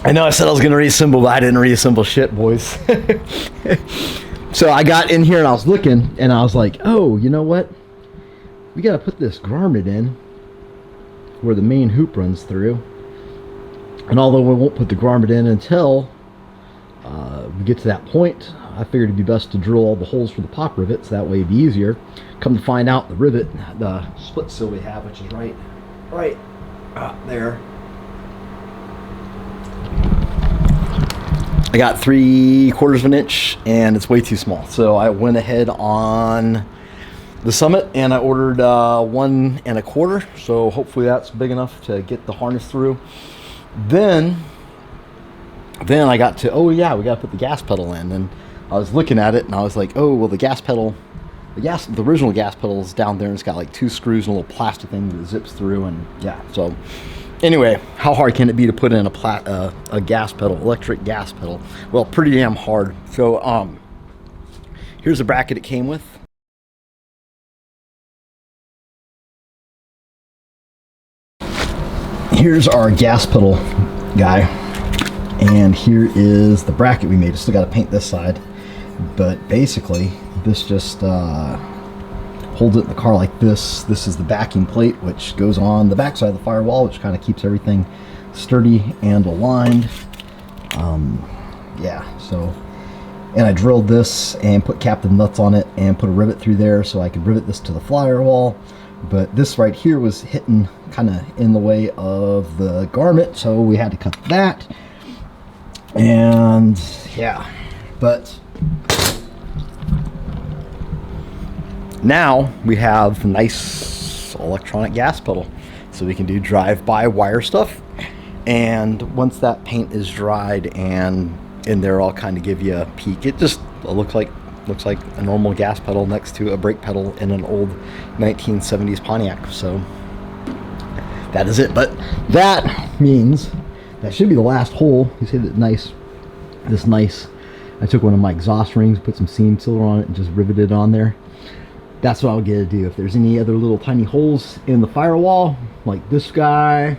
I know I said I was going to reassemble, but I didn't reassemble shit, boys. So I got in here and I was looking, and I was like, oh, you know what? We got to put this grommet in where the main hoop runs through. And although we won't put the grommet in until we get to that point, I figured it'd be best to drill all the holes for the pop rivet, so that way it'd be easier. Come to find out, the rivet, the split seal we have, which is right there, I got 3/4 of an inch, and it's way too small. So I went ahead on the Summit and I ordered 1 1/4. So hopefully that's big enough to get the harness through. Then I got to, oh yeah, we got to put the gas pedal in. And I was looking at it and I was like, oh, well, the gas pedal, the original gas pedal is down there, and it's got like 2 screws and a little plastic thing that zips through. And yeah, so anyway, how hard can it be to put in a gas pedal, electric gas pedal? Well, pretty damn hard. So here's the bracket it came with. Here's our gas pedal guy, and here is the bracket we made. I still got to paint this side, but basically this just holds it in the car like this. This is the backing plate, which goes on the back side of the firewall, which kind of keeps everything sturdy and aligned. Yeah, so, and I drilled this and put captive nuts on it and put a rivet through there so I could rivet this to the firewall. But this right here was hitting kind of in the way of the garment, so we had to cut that. And yeah, but now we have a nice electronic gas pedal, so we can do drive-by wire stuff. And once that paint is dried and in there, I'll kind of give you a peek. It just looks like a normal gas pedal next to a brake pedal in an old 1970s Pontiac. So that is it. But that means that should be the last hole. You see that nice. I took one of my exhaust rings, put some seam sealer on it, and just riveted it on there. That's what I'll get to do. If there's any other little tiny holes in the firewall, like this guy,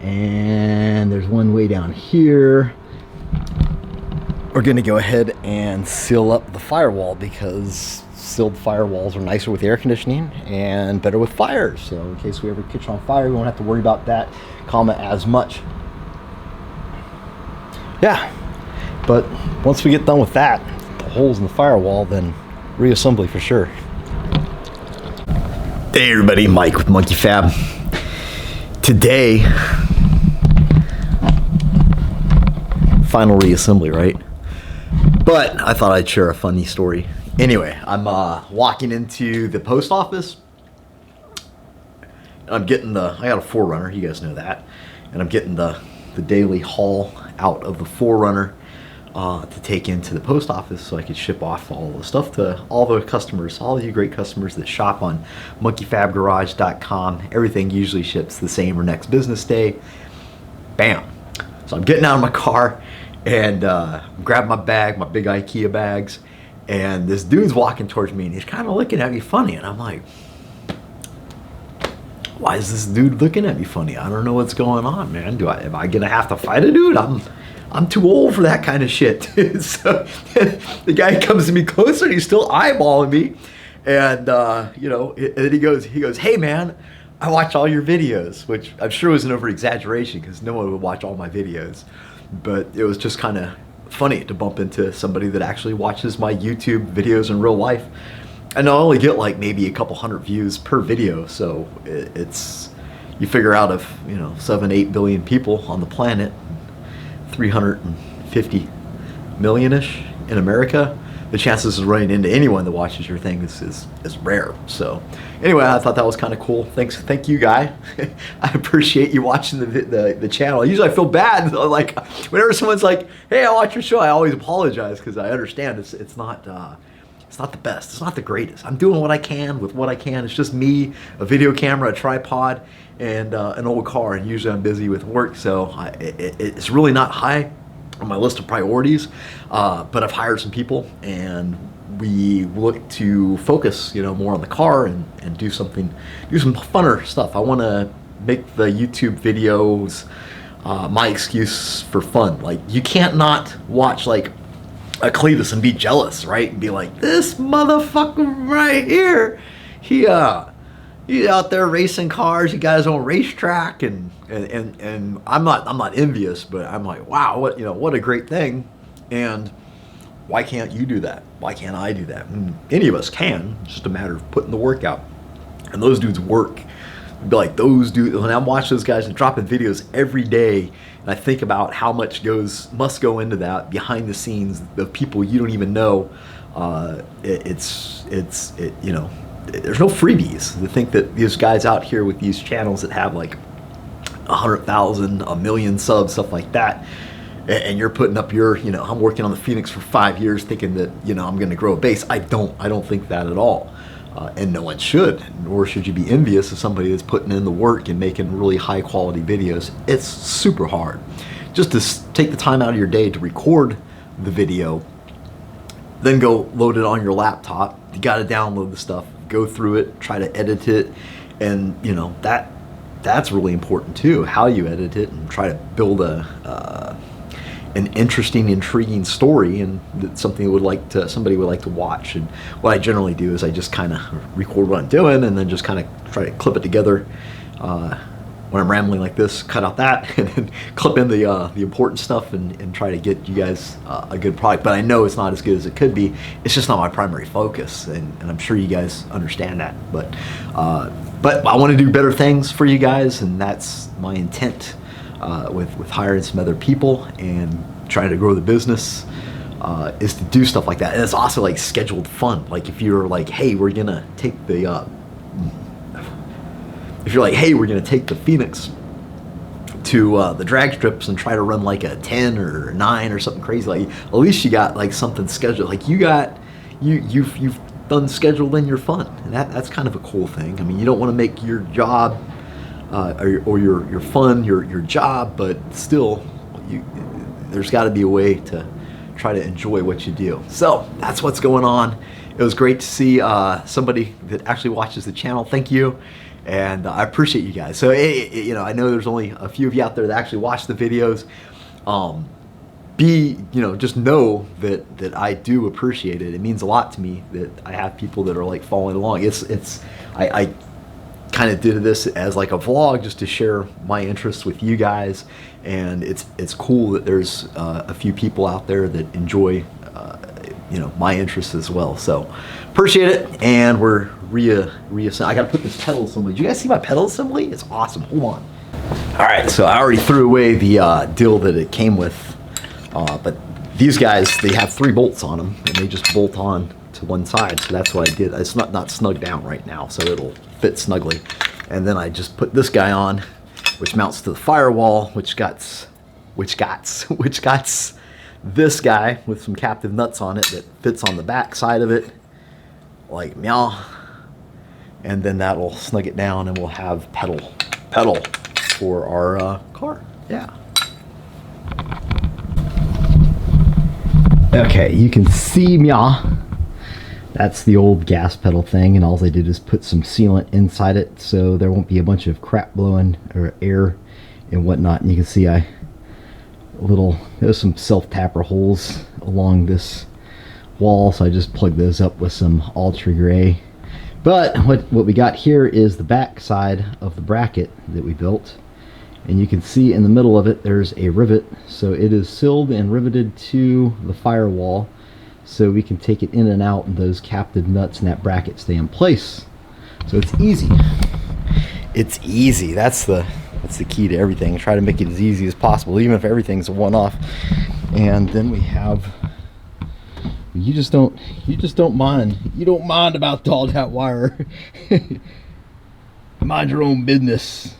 and there's one way down here, we're going to go ahead and seal up the firewall, because sealed firewalls are nicer with air conditioning and better with fires. So in case we ever catch on fire, we won't have to worry about that as much. Yeah, but once we get done with that, the holes in the firewall, then reassembly for sure. Hey everybody, Mike with Monkey Fab. Today, final reassembly, right? But I thought I'd share a funny story. Anyway, I'm walking into the post office. I'm getting I got a 4Runner, you guys know that. And I'm getting the daily haul out of the 4Runner to take into the post office so I could ship off all the stuff to all the customers, all of you great customers that shop on monkeyfabgarage.com. Everything usually ships the same or next business day. Bam. So I'm getting out of my car and grab my bag, my big IKEA bags, and this dude's walking towards me and he's kind of looking at me funny, and I'm like, why is this dude looking at me funny? I don't know what's going on, man. Am I gonna have to fight a dude? I'm too old for that kind of shit. So the guy comes to me closer and he's still eyeballing me, and you know, and he goes, hey man, I watch all your videos, which I'm sure was an over exaggeration because no one would watch all my videos. But it was just kind of funny to bump into somebody that actually watches my YouTube videos in real life. And I only get like maybe a couple hundred views per video, so it's, you figure out of, you know, 7-8 billion people on the planet, 350 million-ish in America, the chances of running into anyone that watches your thing is rare. So anyway, I thought that was kind of cool. Thank you, guy. I appreciate you watching the channel. Usually I feel bad, like whenever someone's like, hey, I watch your show, I always apologize because I understand it's not the best, it's not the greatest. I'm doing what I can with what I can. It's just me, a video camera, a tripod, and an old car, and usually I'm busy with work, so it's really not high on my list of priorities, but I've hired some people and we look to focus, you know, more on the car and do some funner stuff. I want to make the YouTube videos my excuse for fun. Like, you can't not watch like a Cletus and be jealous, right? And be like, this motherfucker right here, he's out there racing cars. He got his own racetrack, and I'm not envious, but I'm like, wow, what a great thing. And why can't you do that? Why can't I do that? And any of us can. It's just a matter of putting the work out. And those dudes work. Be like, those dudes, when I watch those guys and dropping videos every day, and I think about how much must go into that behind the scenes of people you don't even know. There's no freebies. To think that these guys out here with these channels that have like 100,000, a million subs, stuff like that, and you're putting up your, I'm working on the Phoenix for 5 years thinking that, I'm going to grow a base. I don't think that at all. And no one should, nor should you be envious of somebody that's putting in the work and making really high quality videos. It's super hard. Just to take the time out of your day to record the video, then go load it on your laptop. You got to download the stuff, go through it, try to edit it, and that's really important too. How you edit it and try to build an interesting, intriguing story, and something somebody would like to watch. And what I generally do is I just kind of record what I'm doing, and then just kind of try to clip it together. When I'm rambling like this, cut out that, and then clip in the important stuff, and try to get you guys a good product. But I know it's not as good as it could be. It's just not my primary focus, and I'm sure you guys understand that. But I want to do better things for you guys, and that's my intent. With hiring some other people and trying to grow the business, is to do stuff like that. And it's also like scheduled fun. Like if you're like, hey, we're gonna take the Phoenix to the drag strips and try to run like a 10 or 9 or something crazy, like at least you got like something scheduled. Like you've done scheduling your fun, and that's kind of a cool thing. I mean, you don't want to make your job or your fun your job, but still there's got to be a way to try to enjoy what you do. So that's what's going on. It was great to see somebody that actually watches the channel. Thank you, and I appreciate you guys. So I know there's only a few of you out there that actually watch the videos. Just know that I do appreciate it. It means a lot to me that I have people that are like following along. I kind of did this as like a vlog just to share my interests with you guys, and it's cool that there's a few people out there that enjoy my interests as well. So appreciate it, and we're I gotta put this pedal assembly. Did you guys see my pedal assembly? It's awesome. Hold on. All right, so I already threw away the deal that it came with, but these guys, they have 3 bolts on them, and they just bolt on to one side. So that's what I did. It's not snug down right now, so it'll fit snugly. And then I just put this guy on, which mounts to the firewall, which got this guy with some captive nuts on it that fits on the back side of it, like meow. And then that'll snug it down, and we'll have pedal for our car. Yeah. Okay, you can see meow. That's the old gas pedal thing, and all I did is put some sealant inside it so there won't be a bunch of crap blowing or air and whatnot. And you can see there's some self-tapper holes along this wall, so I just plugged those up with some Ultra Gray. But what we got here is the back side of the bracket that we built, and you can see in the middle of it there's a rivet, so it is sealed and riveted to the firewall, so we can take it in and out, and those captive nuts and that bracket stay in place. So it's easy. It's easy. That's the key to everything. Try to make it as easy as possible, even if everything's a one-off. And then we have, you just don't mind. You don't mind about all that wire. Mind your own business.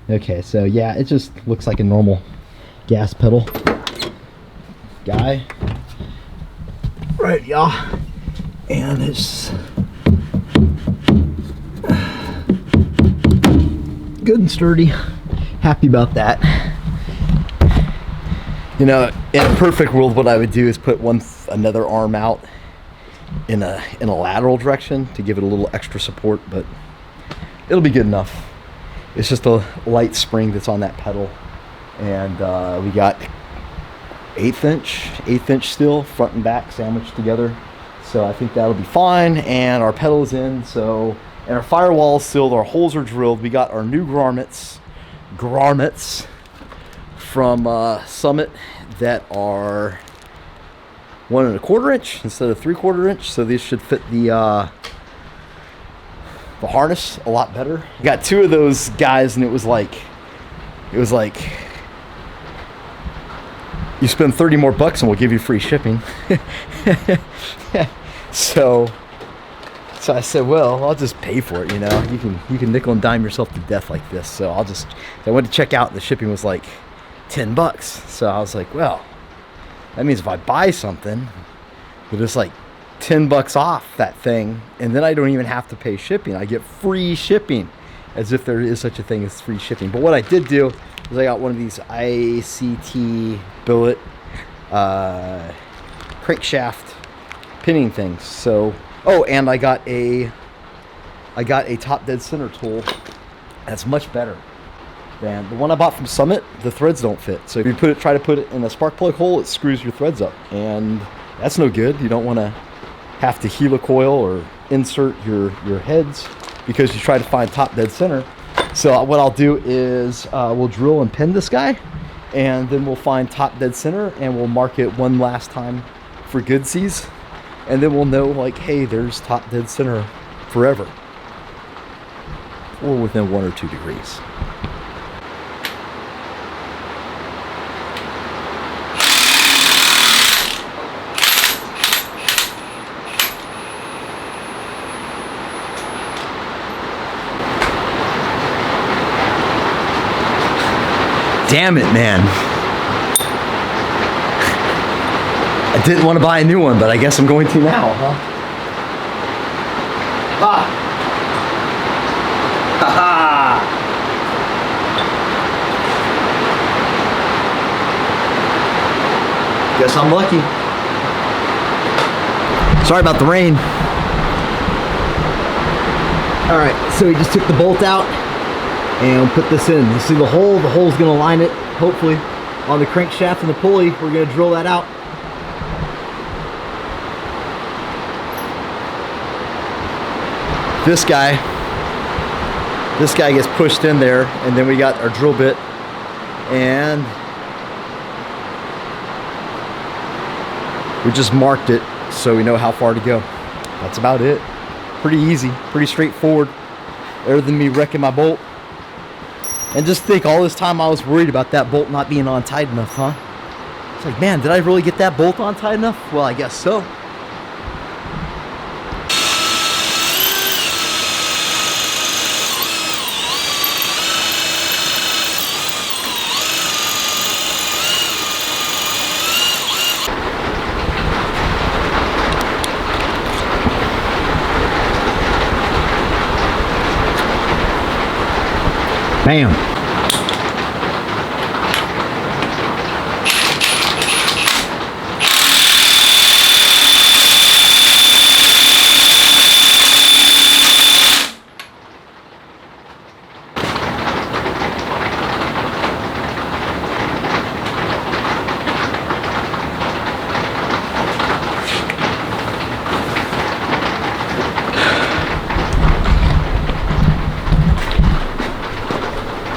Okay, so yeah, it just looks like a normal gas pedal guy. Right, y'all. And it's good and sturdy. Happy about that. In a perfect world, what I would do is put another arm out in a lateral direction to give it a little extra support, but it'll be good enough. It's just a light spring that's on that pedal, And we got eighth inch steel, front and back sandwiched together. So I think that'll be fine. And our pedal is in. So, and our firewall is sealed. Our holes are drilled. We got our new grommets from Summit that are 1 1/4 inch instead of 3/4 inch. So these should fit the harness a lot better. Got 2 of those guys, and it was like you spend 30 more bucks and we'll give you free shipping. so I said, well, I'll just pay for it, you know. You can nickel and dime yourself to death like this. So I went to check out, and the shipping was like 10 bucks. So I was like, well, that means if I buy something, it's like 10 bucks off that thing, and then I don't even have to pay shipping. I get free shipping, as if there is such a thing as free shipping. But what I did do is I got one of these ICT billet crankshaft pinning things. So, oh, and I got a top dead center tool that's much better than the one I bought from Summit. The threads don't fit, so if you try to put it in a spark plug hole, it screws your threads up, and that's no good. You don't want to have to helicoil or insert your heads because you try to find top dead center. So what I'll do is we'll drill and pin this guy, and then we'll find top dead center, and we'll mark it one last time for goodsies, and then we'll know, like, hey, there's top dead center forever, or within 1 or 2 degrees. Damn it, man. I didn't want to buy a new one, but I guess I'm going to now, huh? Ha! Ha ha! Guess I'm lucky. Sorry about the rain. Alright, so we just took the bolt out and put this in. You see the hole? The hole's going to line it, hopefully, on the crankshaft and the pulley. We're going to drill that out. This guy gets pushed in there, and then we got our drill bit, and we just marked it so we know how far to go. That's about it. Pretty easy, pretty straightforward. Other than me wrecking my bolt. And just think, all this time I was worried about that bolt not being on tight enough, huh? It's like, man, did I really get that bolt on tight enough? Well, I guess so. Bam.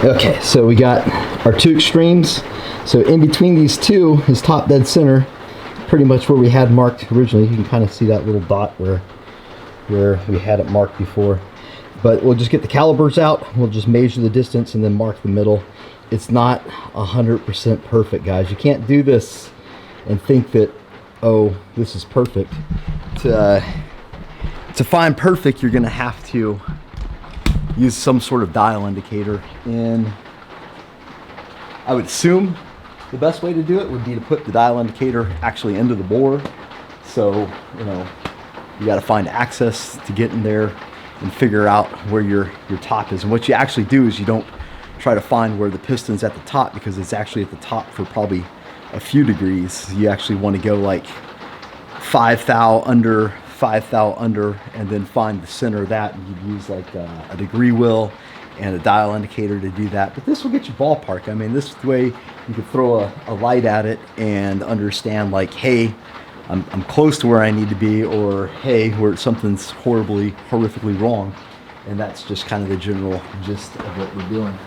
Okay, so we got our 2 extremes. So in between these 2 is top dead center, pretty much where we had marked originally. You can kind of see that little dot where we had it marked before. But we'll just get the calipers out, we'll just measure the distance and then mark the middle. It's not 100% perfect, guys. You can't do this and think that, oh, this is perfect. To find perfect, you're gonna have to use some sort of dial indicator, and I would assume the best way to do it would be to put the dial indicator actually into the bore. So, you know, you got to find access to get in there and figure out where your top is. And what you actually do is you don't try to find where the piston's at the top, because it's actually at the top for probably a few degrees. You actually want to go like 5 thou under, 5 thou under, and then find the center of that. And you'd use like a degree wheel and a dial indicator to do that. But this will get you ballpark. I mean, this way you can throw a light at it and understand, like, hey, I'm close to where I need to be, or hey, where something's horrifically wrong. And that's just kind of the general gist of what we're doing.